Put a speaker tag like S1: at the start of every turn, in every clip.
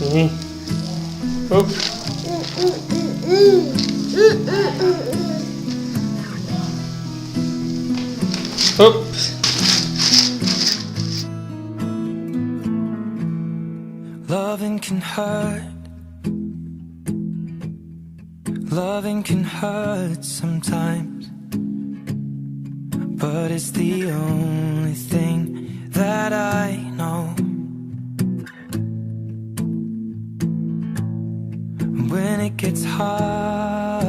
S1: Oop. Oops.
S2: Loving can hurt. Loving can hurt sometimes, but it's the only thing that I know. When it gets hard,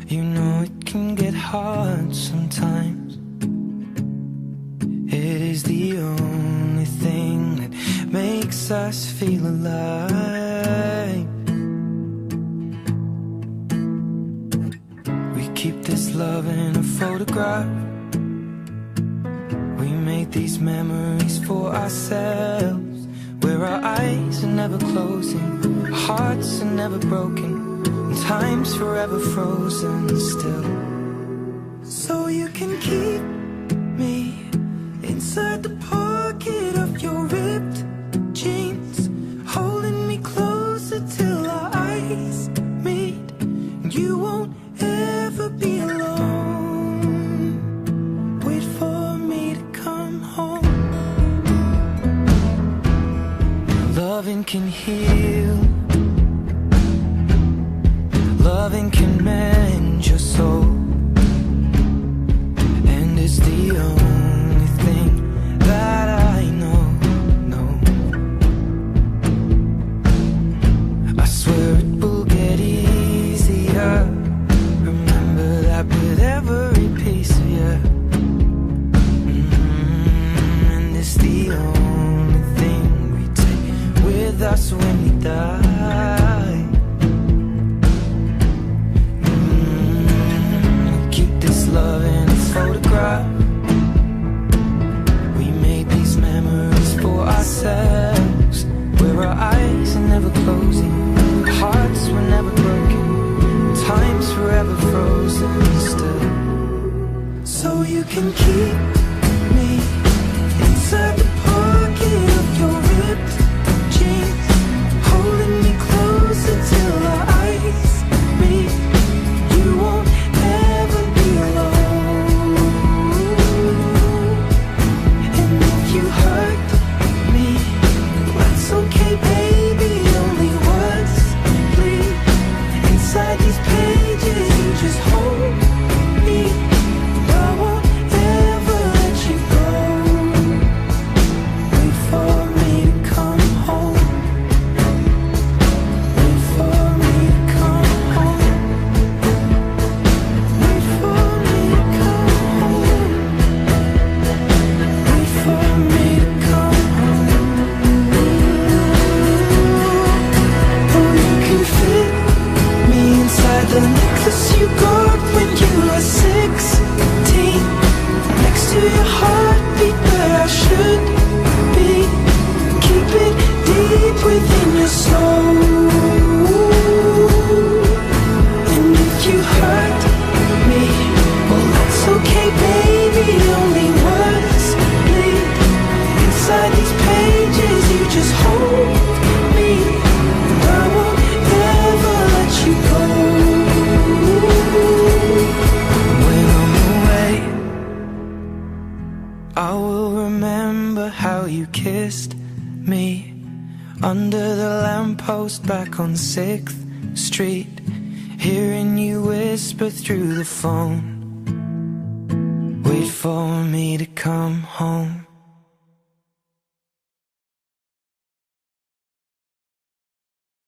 S2: you know it can get hard sometimes. It is the only thing that makes us feel alive. We keep this love in a photograph. We make these memories for ourselves, where our eyes are never closing, our hearts are never broken, and time's forever frozen still. So you can keep me inside the pocket of your ripped jeans, holding me closer till our eyes meet. You won't ever be alone. Wait for me to come home. Loving can heal. Loving can mend your soul, and it's the only thing that I know. I swear it will get easier. Remember that with every piece of you. And it's the only thing we take with us when we die. Keep this love in a photograph. We made these memories for ourselves, where our eyes are never closing, our hearts were never broken, time's forever frozen still. So you can keep me inside the pocket of your ripped jeans, holding me closer till our eyes meet. You won't ever be alone. And if you hurt me, that's okay, baby. Only words bleed inside these pages. You just hold me. I won't ever let you go. Wait for me to come home. Wait for me to come home. Wait for me to come home. Wait for me to come home. Oh, you can fit me inside the necklace you got when you were 16, next to your heartbeat where I should be. Keep it deep within your soul. And if you hurt me, well, that's okay, baby. Only words bleed inside these pages. You just hold me. I won't ever let you go. When I'm away, I will remember how you kissed me under the lamppost back on 6th Street, hearing you whisper through the phone. Wait for me to come home.